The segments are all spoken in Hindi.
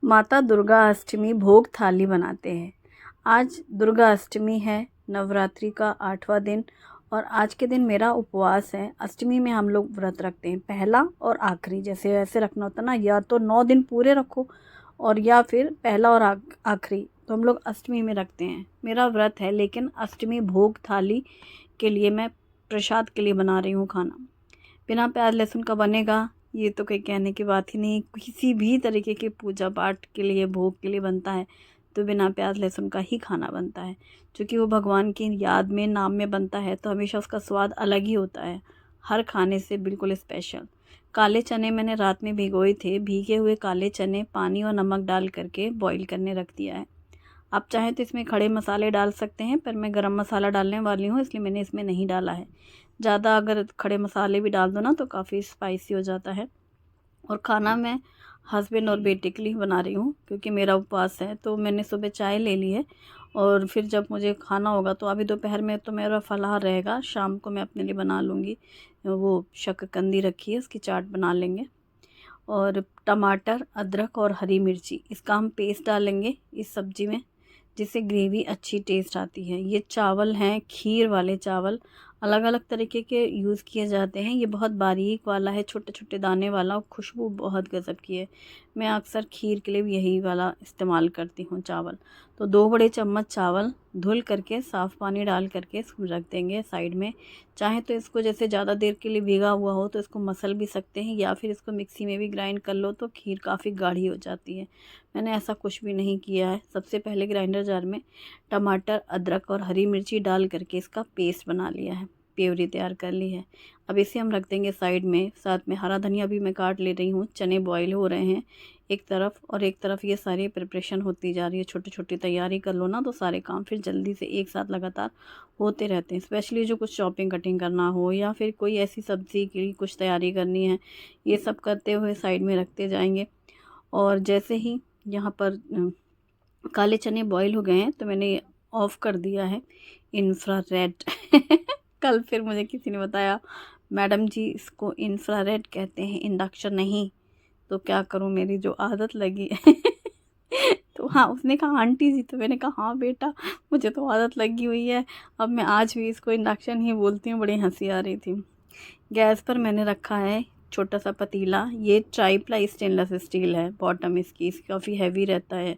माता दुर्गा अष्टमी भोग थाली बनाते हैं। आज दुर्गा अष्टमी है, नवरात्रि का 8वां दिन और आज के दिन मेरा उपवास है। अष्टमी में हम लोग व्रत रखते हैं, पहला और आखिरी, जैसे वैसे रखना होता ना, या तो 9 दिन पूरे रखो और या फिर पहला और आखिरी, तो हम लोग अष्टमी में रखते हैं। मेरा व्रत है, लेकिन अष्टमी भोग थाली के लिए मैं प्रसाद के लिए बना रही हूँ खाना। बिना प्याज लहसुन का बनेगा ये तो कोई कहने की बात ही नहीं। किसी भी तरीके के पूजा पाठ के लिए, भोग के लिए बनता है तो बिना प्याज लहसुन का ही खाना बनता है, क्योंकि वो भगवान की याद में, नाम में बनता है तो हमेशा उसका स्वाद अलग ही होता है, हर खाने से बिल्कुल स्पेशल। काले चने मैंने रात में भिगोए थे। भीगे हुए काले चने पानी और नमक डाल करके बॉईल करने रख दिया है। आप चाहें तो इसमें खड़े मसाले डाल सकते हैं, पर मैं गरम मसाला डालने वाली हूँ, इसलिए मैंने इसमें नहीं डाला है। ज़्यादा अगर खड़े मसाले भी डाल दो ना तो काफ़ी स्पाइसी हो जाता है। और खाना मैं हस्बैंड और बेटे के लिए बना रही हूँ, क्योंकि मेरा उपवास है। तो मैंने सुबह चाय ले ली है और फिर जब मुझे खाना होगा तो अभी दोपहर में तो मेरा फलाहार रहेगा, शाम को मैं अपने लिए बना लूँगी। वो शक्करकंदी रखी है, उसकी चाट बना लेंगे। और टमाटर, अदरक और हरी मिर्ची, इसका हम पेस्ट डालेंगे इस सब्ज़ी में, जिससे ग्रेवी अच्छी टेस्ट आती है। ये चावल हैं, खीर वाले चावल, अलग अलग तरीके के यूज़ किए जाते हैं। ये बहुत बारीक वाला है, छोटे छोटे दाने वाला, और खुशबू बहुत गज़ब की है। मैं अक्सर खीर के लिए भी यही वाला इस्तेमाल करती हूँ चावल। तो 2 बड़े चम्मच चावल धुल करके साफ़ पानी डाल करके इसको रख देंगे साइड में। चाहे तो इसको, जैसे ज़्यादा देर के लिए भीगा हुआ हो तो इसको मसल भी सकते हैं, या फिर इसको मिक्सी में भी ग्राइंड कर लो तो खीर काफ़ी गाढ़ी हो जाती है। मैंने ऐसा कुछ भी नहीं किया है। सबसे पहले ग्राइंडर जार में टमाटर, अदरक और हरी मिर्ची डाल करके इसका पेस्ट बना लिया है, प्योरी तैयार कर ली है। अब इसे हम रख देंगे साइड में। साथ में हरा धनिया भी मैं काट ले रही हूँ। चने बॉईल हो रहे हैं एक तरफ, और एक तरफ ये सारी प्रिपरेशन होती जा रही है। छोटी छोटी तैयारी कर लो ना तो सारे काम फिर जल्दी से एक साथ लगातार होते रहते हैं। स्पेशली जो कुछ शॉपिंग कटिंग करना हो, या फिर कोई ऐसी सब्ज़ी की कुछ तैयारी करनी है, ये सब करते हुए साइड में रखते जाएंगे। और जैसे ही यहाँ पर काले चने बॉईल हो गए हैं तो मैंने ऑफ़ कर दिया है इंफ्रारेड। कल फिर मुझे किसी ने बताया, मैडम जी इसको इंफ्रारेड कहते हैं, इंडक्शन नहीं। तो क्या करूं, मेरी जो आदत लगी है। तो हाँ, उसने कहा आंटी जी, तो मैंने कहा हाँ बेटा, मुझे तो आदत लगी हुई है। अब मैं आज भी इसको इंडक्शन ही बोलती हूँ। बड़ी हंसी आ रही थी। गैस पर मैंने रखा है छोटा सा पतीला। ये ट्राइप्लाई स्टेनलेस स्टील है, बॉटम इसकी काफ़ी हैवी रहता है,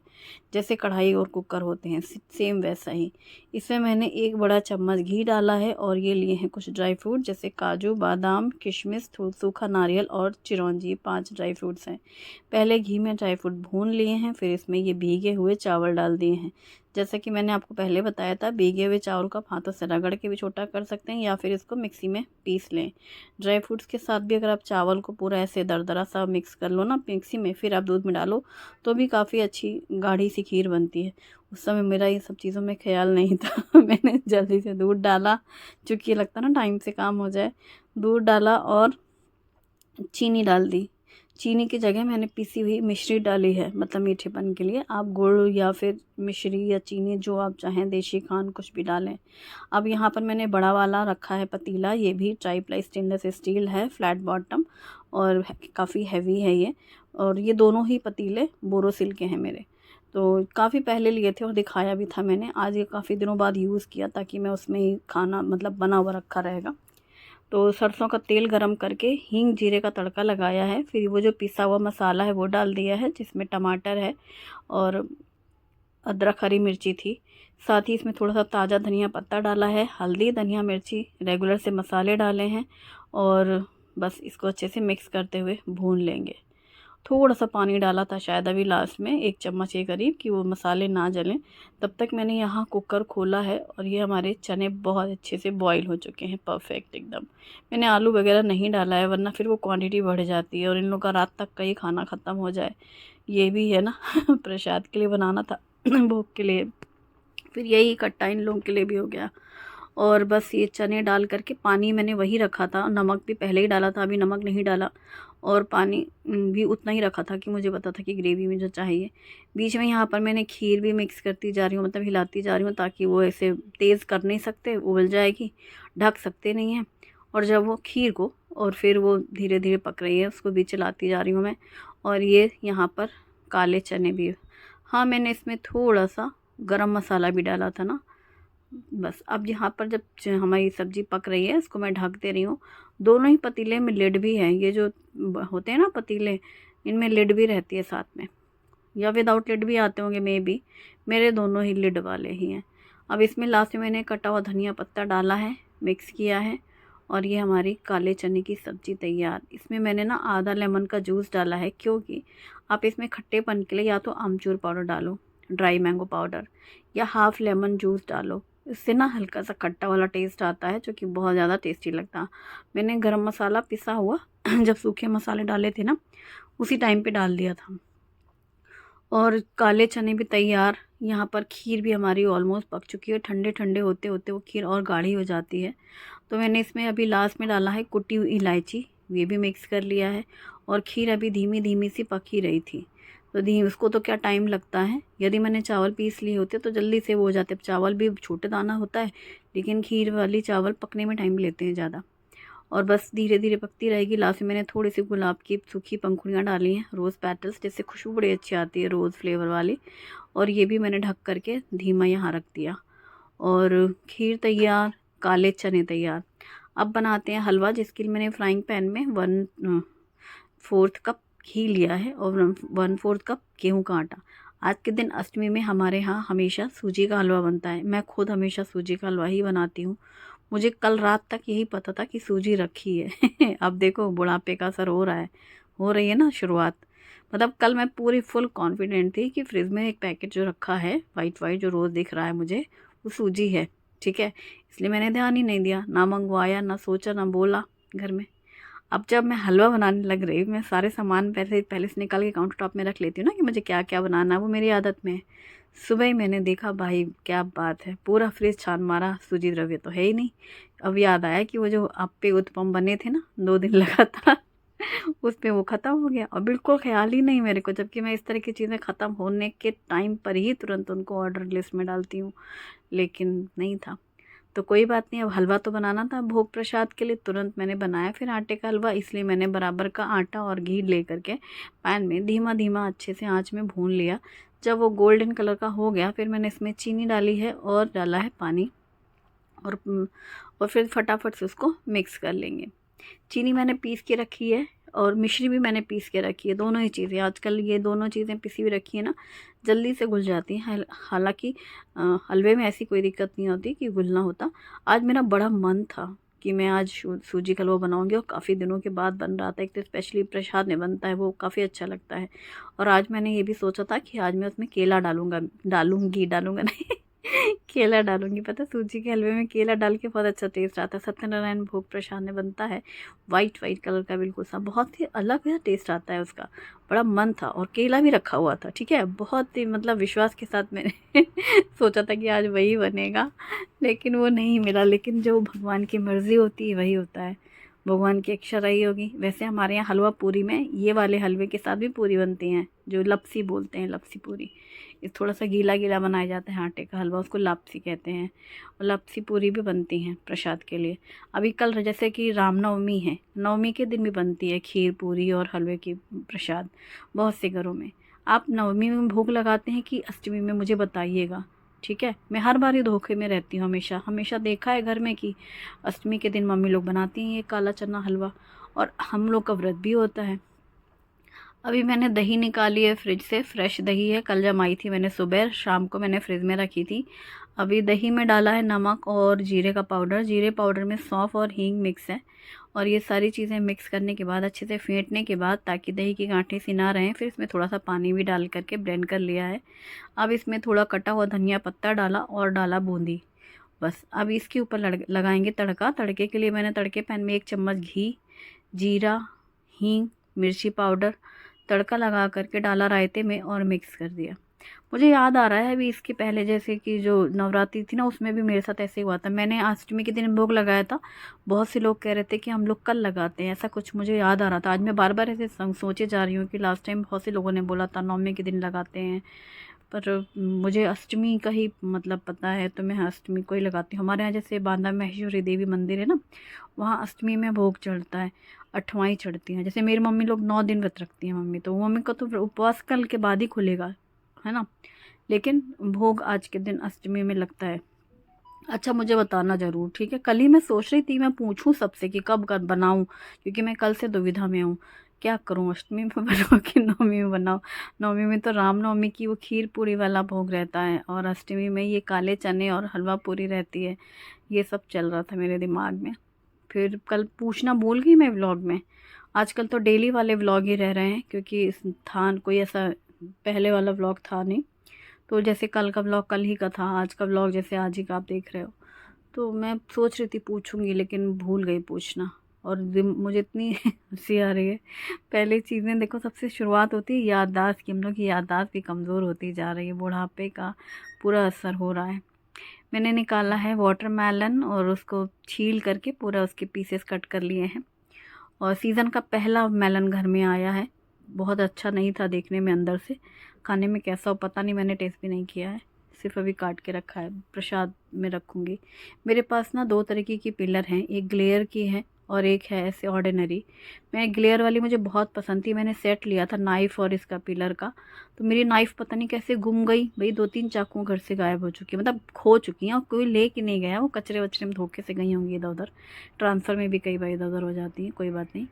जैसे कढ़ाई और कुकर होते हैं सेम वैसा ही। इसमें मैंने 1 बड़ा चम्मच घी डाला है, और ये लिए हैं कुछ ड्राई फ्रूट, जैसे काजू, बादाम, किशमिश, सूखा नारियल और चिरौंजी। 5 ड्राई फ्रूट्स हैं। पहले घी में ड्राई फ्रूट भून लिए हैं, फिर इसमें ये भीगे हुए चावल डाल दिए हैं। जैसा कि मैंने आपको पहले बताया था, भीगे हुए चावल को हाथों से रगड़ के भी छोटा कर सकते हैं, या फिर इसको मिक्सी में पीस लें। ड्राई फ्रूट्स के साथ भी अगर आप चावल को पूरा ऐसे दरदरा सा मिक्स कर लो ना मिक्सी में, फिर आप दूध में डालो तो भी काफ़ी अच्छी गाढ़ी सी खीर बनती है। उस समय मेरा ये सब चीज़ों में ख्याल नहीं था। मैंने जल्दी से दूध डाला, चूँकि लगता ना टाइम से काम हो जाए। दूध डाला और चीनी डाल दी। चीनी की जगह मैंने पिसी हुई मिश्री डाली है, मतलब मीठेपन के लिए। आप गुड़ या फिर मिश्री या चीनी, जो आप चाहें, देशी खांड, कुछ भी डालें। अब यहाँ पर मैंने बड़ा वाला रखा है पतीला। ये भी ट्राइप्लाई स्टेनलेस स्टील है, फ्लैट बॉटम, और काफ़ी हैवी है ये। और ये दोनों ही पतीले बोरोसिल के हैं मेरे। तो काफ़ी पहले लिए थे और दिखाया भी था मैंने। आज ये काफ़ी दिनों बाद यूज़ किया, ताकि मैं उसमें ही खाना, मतलब बना हुआ रखा रहेगा। तो सरसों का तेल गरम करके हींग जीरे का तड़का लगाया है। फिर वो जो पिसा हुआ मसाला है वो डाल दिया है, जिसमें टमाटर है और अदरक, हरी मिर्ची थी। साथ ही इसमें थोड़ा सा ताज़ा धनिया पत्ता डाला है, हल्दी, धनिया, मिर्ची, रेगुलर से मसाले डाले हैं, और बस इसको अच्छे से मिक्स करते हुए भून लेंगे। थोड़ा सा पानी डाला था शायद अभी लास्ट में, 1 चम्मच के करीब, कि वो मसाले ना जलें। तब तक मैंने यहाँ कुकर खोला है, और ये हमारे चने बहुत अच्छे से बॉईल हो चुके हैं, परफेक्ट एकदम। मैंने आलू वगैरह नहीं डाला है, वरना फिर वो क्वांटिटी बढ़ जाती है और इन लोगों का रात तक का ही खाना ख़त्म हो जाए। ये भी है ना। प्रसाद के लिए बनाना था, भोग के लिए, फिर यही इकट्ठा इन लोगों के लिए भी हो गया। और बस ये चने डाल करके, पानी मैंने वही रखा था, नमक भी पहले ही डाला था, अभी नमक नहीं डाला, और पानी भी उतना ही रखा था कि मुझे पता था कि ग्रेवी में जो चाहिए। बीच में यहाँ पर मैंने खीर भी मिक्स करती जा रही हूँ, मतलब हिलाती जा रही हूँ, ताकि वो ऐसे तेज़ कर नहीं सकते, उबल जाएगी, ढक सकते नहीं हैं। और जब वो खीर को, और फिर वो धीरे धीरे पक रही है, उसको भी चलाती जा रही हूँ मैं। और ये यहाँ पर काले चने भी। हाँ, मैंने इसमें थोड़ा सा गरम मसाला भी डाला था ना। बस अब यहाँ पर जब हमारी सब्ज़ी पक रही है, इसको मैं ढक दे रही हूँ। दोनों ही पतीले में लिड भी है। ये जो होते हैं ना पतीले, इनमें लिड भी रहती है साथ में, या विदाउट लिड भी आते होंगे मे बी। मेरे दोनों ही लिड वाले ही हैं। अब इसमें लास्ट में मैंने कटा हुआ धनिया पत्ता डाला है, मिक्स किया है, और ये हमारी काले चने की सब्ज़ी तैयार। इसमें मैंने ना आधा लेमन का जूस डाला है, क्योंकि आप इसमें खट्टेपन के लिए या तो आमचूर पाउडर डालो, ड्राई मैंगो पाउडर, या हाफ़ लेमन जूस डालो। इससे ना हल्का सा खट्टा वाला टेस्ट आता है, जो कि बहुत ज़्यादा टेस्टी लगता। मैंने गरम मसाला पिसा हुआ जब सूखे मसाले डाले थे ना, उसी टाइम पे डाल दिया था। और काले चने भी तैयार। यहाँ पर खीर भी हमारी ऑलमोस्ट पक चुकी है। ठंडे ठंडे होते होते वो खीर और गाढ़ी हो जाती है। तो मैंने इसमें अभी लास्ट में डाला है कुटी हुई इलायची, ये भी मिक्स कर लिया है। और खीर अभी धीमी धीमी सी पक ही रही थी। तो उसको तो क्या टाइम लगता है। यदि मैंने चावल पीस लिए होते तो जल्दी से वो हो जाते। चावल भी छोटे दाना होता है, लेकिन खीर वाली चावल पकने में टाइम लेते हैं ज़्यादा। और बस धीरे धीरे पकती रहेगी। लास्ट में मैंने थोड़ी सी गुलाब की सूखी पंखुड़ियाँ डाली हैं, रोज़ पेटल्स, जिससे खुशबू बड़ी अच्छी आती है रोज़ फ्लेवर वाली। और ये भी मैंने ढक करके धीमा यहाँ रख दिया। और खीर तैयार, काले चने तैयार। अब बनाते हैं हलवा, जिसके लिए मैंने फ्राइंग पैन में 1/4 कप घी लिया है और 1/4 कप गेहूं का आटा। आज के दिन अष्टमी में हमारे यहाँ हमेशा सूजी का हलवा बनता है। मैं खुद हमेशा सूजी का हलवा ही बनाती हूँ। मुझे कल रात तक यही पता था कि सूजी रखी है अब देखो बुढ़ापे का असर हो रहा है, हो रही है ना शुरुआत। मतलब कल मैं पूरी फुल कॉन्फिडेंट थी कि फ्रिज में एक पैकेट जो रखा है वाइट वाइट जो रोज़ दिख रहा है मुझे, वो सूजी है। ठीक है, इसलिए मैंने ध्यान ही नहीं दिया, ना मंगवाया, ना सोचा, ना बोला घर में। अब जब मैं हलवा बनाने लग रही, मैं सारे सामान पहले से निकाल के काउंटर टॉप में रख लेती हूँ ना, कि मुझे क्या क्या बनाना है, वो मेरी आदत में है। सुबह ही मैंने देखा, भाई क्या बात है, पूरा फ्रिज छान मारा, सूजी द्रव्य तो है ही नहीं। अब याद आया कि वो जो अप्पे उत्पम बने थे ना 2 दिन लगातार उसमें वो ख़त्म हो गया। और बिल्कुल ख्याल ही नहीं मेरे को, जबकि मैं इस तरह की चीज़ें ख़त्म होने के टाइम पर ही तुरंत उनको ऑर्डर लिस्ट में डालती हूँ, लेकिन नहीं था। तो कोई बात नहीं, अब हलवा तो बनाना था भोग प्रसाद के लिए, तुरंत मैंने बनाया फिर आटे का हलवा। इसलिए मैंने बराबर का आटा और घी ले करके पैन में धीमा धीमा अच्छे से आंच में भून लिया। जब वो गोल्डन कलर का हो गया, फिर मैंने इसमें चीनी डाली है और डाला है पानी। और फिर फटाफट से उसको मिक्स कर लेंगे। चीनी मैंने पीस के रखी है और मिश्री भी मैंने पीस के रखी है। दोनों ही चीज़ें आजकल ये दोनों चीज़ें पिसी हुई रखी है ना, जल्दी से घुल जाती हैं। हालांकि हलवे में ऐसी कोई दिक्कत नहीं होती कि घुलना होता। आज मेरा बड़ा मन था कि मैं आज सूजी का हलवा बनाऊंगी, और काफ़ी दिनों के बाद बन रहा था। एक तो स्पेशली प्रसाद में बनता है, वो काफ़ी अच्छा लगता है। और आज मैंने ये भी सोचा था कि आज मैं उसमें केला डालूंगा नहीं केला डालूंगी। पता है, सूजी के हलवे में केला डाल के बहुत अच्छा टेस्ट आता है। सत्यनारायण भोग प्रसाद में बनता है, वाइट वाइट कलर का बिल्कुल सा, बहुत ही अलग टेस्ट आता है उसका। बड़ा मन था, और केला भी रखा हुआ था। ठीक है, बहुत ही मतलब विश्वास के साथ मैंने सोचा था कि आज वही बनेगा, लेकिन वो नहीं मिला। लेकिन जो भगवान की मर्ज़ी होती है वही होता है, भगवान की इच्छा रही होगी। वैसे हमारे यहाँ हलवा पूरी में ये वाले हलवे के साथ भी पूरी बनती हैं, जो लपसी बोलते हैं, लपसी पूरी। ये थोड़ा सा गीला गीला बनाया जाता है आटे का हलवा, उसको लापसी कहते हैं। और लापसी पूरी भी बनती हैं प्रसाद के लिए। अभी कल जैसे कि रामनवमी है, नवमी के दिन भी बनती है खीर पूरी और हलवे की प्रसाद बहुत से घरों में। आप नवमी में भोग लगाते हैं कि अष्टमी में, मुझे बताइएगा। ठीक है, मैं हर बार ही धोखे में रहती हूँ। हमेशा हमेशा देखा है घर में कि अष्टमी के दिन मम्मी लोग बनाती हैं ये काला चना हलवा, और हम लोग का व्रत भी होता है। अभी मैंने दही निकाली है फ्रिज से, फ्रेश दही है, कल जमाई थी मैंने सुबह, शाम को मैंने फ्रिज में रखी थी। अभी दही में डाला है नमक और जीरे का पाउडर। जीरे पाउडर में सौंफ और हींग मिक्स है। और ये सारी चीज़ें मिक्स करने के बाद, अच्छे से फेंटने के बाद, ताकि दही की गांठें सी ना रहें, फिर इसमें थोड़ा सा पानी भी डाल करके ब्लेंड कर लिया है। अब इसमें थोड़ा कटा हुआ धनिया पत्ता डाला और डाला बूंदी। बस अब इसके ऊपर लगाएंगे तड़का। तड़के के लिए मैंने तड़के पैन में 1 चम्मच घी, जीरा, हींग, मिर्ची पाउडर तड़का लगा करके डाला रायते में और मिक्स कर दिया। मुझे याद आ रहा है अभी इसके पहले, जैसे कि जो नवरात्रि थी ना, उसमें भी मेरे साथ ऐसे हुआ था। मैंने अष्टमी के दिन भोग लगाया था। बहुत से लोग कह रहे थे कि हम लोग कल लगाते हैं, ऐसा कुछ मुझे याद आ रहा था। आज मैं बार बार ऐसे सोचे जा रही हूँ कि लास्ट टाइम बहुत से लोगों ने बोला था नवमी के दिन लगाते हैं, पर मुझे अष्टमी का ही मतलब पता है, तो मैं अष्टमी को ही लगाती हूँ। हमारे यहाँ जैसे बांधा महेश्वरी देवी मंदिर है ना, वहाँ अष्टमी में भोग चढ़ता है। 8वां ही चढ़ती हैं। जैसे मेरी मम्मी लोग 9 दिन व्रत रखती हैं मम्मी, तो वो मम्मी का तो उपवास कल के बाद ही खुलेगा, है ना। लेकिन भोग आज के दिन अष्टमी में लगता है। अच्छा, मुझे बताना ज़रूर, ठीक है। कल ही मैं सोच रही थी मैं पूछूं सबसे कि कब कर बनाऊं, क्योंकि मैं कल से दुविधा में हूँ। क्या करूं, अष्टमी में बनाऊं कि नवमी में बनाऊं। नवमी में तो रामनवमी की वो खीर पूरी वाला भोग रहता है, और अष्टमी में ये काले चने और हलवा पूरी रहती है। ये सब चल रहा था मेरे दिमाग में। फिर कल पूछना भूल गई मैं व्लॉग में। आजकल तो डेली वाले व्लॉग ही रह रहे हैं, क्योंकि था कोई ऐसा पहले वाला व्लॉग था नहीं। तो जैसे कल का व्लॉग कल ही का था, आज का व्लॉग जैसे आज ही का आप देख रहे हो। तो मैं सोच रही थी पूछूंगी, लेकिन भूल गई पूछना। और मुझे इतनी हंसी आ रही है। पहले चीज़ें देखो, सबसे शुरुआत होती है याददाश्त की। हम लोग की याददाश्त भी कमज़ोर होती जा रही है, बुढ़ापे का पूरा असर हो रहा है। मैंने निकाला है वाटरमेलन और उसको छील करके पूरा उसके पीसेस कट कर लिए हैं। और सीज़न का पहला मेलन घर में आया है। बहुत अच्छा नहीं था देखने में, अंदर से खाने में कैसा हो पता नहीं, मैंने टेस्ट भी नहीं किया है। सिर्फ अभी काट के रखा है, प्रसाद में रखूँगी। मेरे पास ना 2 तरीके की पिलर हैं, एक ग्लेयर की है और एक है ऐसे ऑर्डिनरी। मैं ग्लेयर वाली मुझे बहुत पसंद थी, मैंने सेट लिया था नाइफ़ और इसका पिलर का। तो मेरी नाइफ़ पता नहीं कैसे गुम गई भाई, 2-3 चाकुओं घर से गायब हो चुकी है, मतलब खो चुकी हैं, और कोई ले के नहीं गया। वो कचरे वचरे में धोखे से गई होंगी इधर उधर। ट्रांसफ़र में भी कई बार इधर उधर हो जाती हैं, कोई बात नहीं।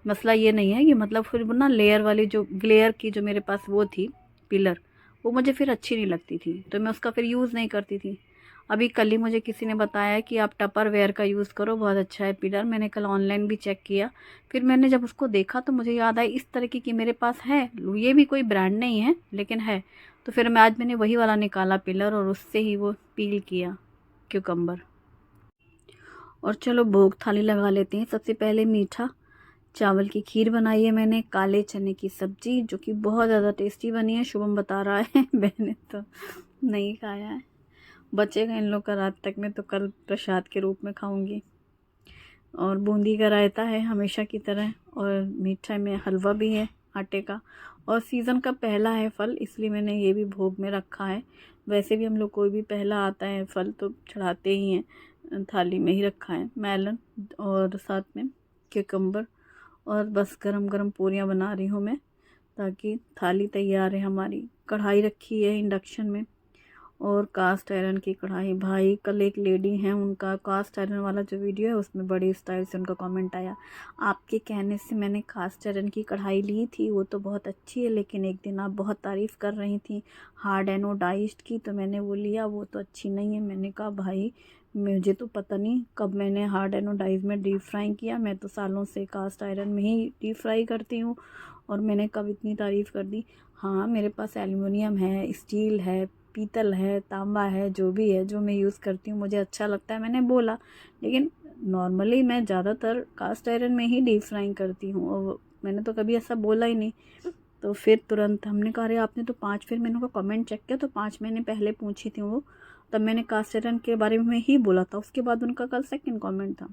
मसला ये नहीं है कि मतलब फिर ना लेयर वाली जो ग्लेयर की जो मेरे पास वो थी पिलर, वो मुझे फिर अच्छी नहीं लगती थी, तो मैं उसका फिर यूज़ नहीं करती थी। अभी कल ही मुझे किसी ने बताया कि आप टपरवेयर का यूज़ करो, बहुत अच्छा है पिलर। मैंने कल ऑनलाइन भी चेक किया। फिर मैंने जब उसको देखा तो मुझे याद आई इस तरीके की मेरे पास है, ये भी कोई ब्रांड नहीं है लेकिन है। तो फिर आज मैंने वही वाला निकाला पिलर, और उससे ही वो पील किया क्यूकम्बर। और चलो भोग थाली लगा लेते हैं। सबसे पहले मीठा चावल की खीर बनाई है मैंने, काले चने की सब्जी जो कि बहुत ज़्यादा टेस्टी बनी है। शुभम बता रहा है मैंने तो नहीं खाया है, बचेगा इन लोग का रात तक में, तो कल प्रसाद के रूप में खाऊंगी। और बूंदी का रायता है हमेशा की तरह, और मीठा में हलवा भी है आटे का। और सीज़न का पहला है फल, इसलिए मैंने ये भी भोग में रखा है। वैसे भी हम लोग कोई भी पहला आता है फल तो चढ़ाते ही हैं, थाली में ही रखा है मेलन और साथ में क्यूकम्बर। और बस गरम गरम पूरियाँ बना रही हूँ मैं, ताकि थाली तैयार है हमारी। कढ़ाई रखी है इंडक्शन में, और कास्ट आयरन की कढ़ाई। भाई कल एक लेडी हैं, उनका कास्ट आयरन वाला जो वीडियो है उसमें बड़ी स्टाइल से उनका कमेंट आया, आपके कहने से मैंने कास्ट आयरन की कढ़ाई ली थी, वो तो बहुत अच्छी है, लेकिन एक दिन आप बहुत तारीफ़ कर रही थी हार्ड एनोडाइज्ड की, तो मैंने वो लिया, वो तो अच्छी नहीं है। मैंने कहा भाई मुझे तो पता नहीं कब मैंने हार्ड एनोडाइज में डीप फ्राई किया, मैं तो सालों से कास्ट आयरन में ही डीप फ्राई करती हूँ, और मैंने कब इतनी तारीफ़ कर दी। हाँ मेरे पास एल्युमिनियम है, स्टील है, पीतल है, तांबा है, जो भी है जो मैं यूज़ करती हूँ मुझे अच्छा लगता है, मैंने बोला। लेकिन नॉर्मली मैं ज़्यादातर कास्ट आयरन में ही डीप फ्राइंग करती हूँ, और मैंने तो कभी ऐसा बोला ही नहीं। तो फिर तुरंत हमने कहा अरे आपने तो 5, फिर मैंने उनका कमेंट चेक किया तो 5 महीने पहले पूछी थी वो, तब मैंने कास्ट आयरन के बारे में ही बोला था। उसके बाद उनका कल सेकंड कमेंट था।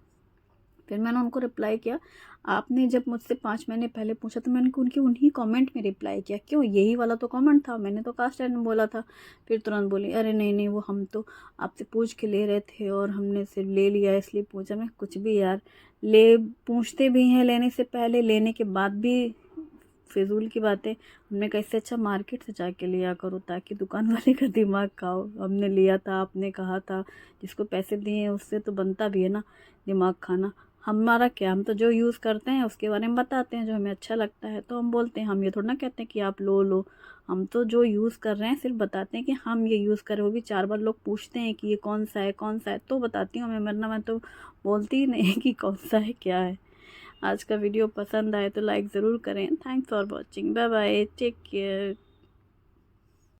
फिर मैंने उनको रिप्लाई किया, आपने जब मुझसे 5 महीने पहले पूछा तो मैंने उनकी उन्हीं कमेंट में रिप्लाई किया, क्यों यही वाला तो कमेंट था, मैंने तो कास्ट आयरन बोला था। फिर तुरंत बोली अरे नहीं नहीं, वो हम तो आपसे पूछ के ले रहे थे और हमने सिर्फ ले लिया इसलिए पूछा। मैं कुछ भी यार, ले पूछते भी हैं लेने से पहले, लेने के बाद भी फिजूल की बातें। हमने कहा इससे अच्छा मार्केट से जाके लिया करो, ताकि दुकान वाले का दिमाग खाओ। हमने लिया था, आपने कहा था, जिसको पैसे दिए उससे तो बनता भी है ना दिमाग खाना। हमारा क्या, हम तो जो यूज़ करते हैं उसके बारे में बताते हैं, जो हमें अच्छा लगता है तो हम बोलते हैं। हम ये थोड़ा ना कहते हैं कि आप लो लो, हम तो जो यूज़ कर रहे हैं सिर्फ बताते हैं कि हम ये यूज़ करें। वो भी 4 बार लोग पूछते हैं कि ये कौन सा है कौन सा है, तो बताती हूँ मैं, वरना मैं तो बोलती ही नहीं कि कौन सा है क्या है। आज का वीडियो पसंद आए तो लाइक ज़रूर करें। Thanks for watching, bye bye, take care.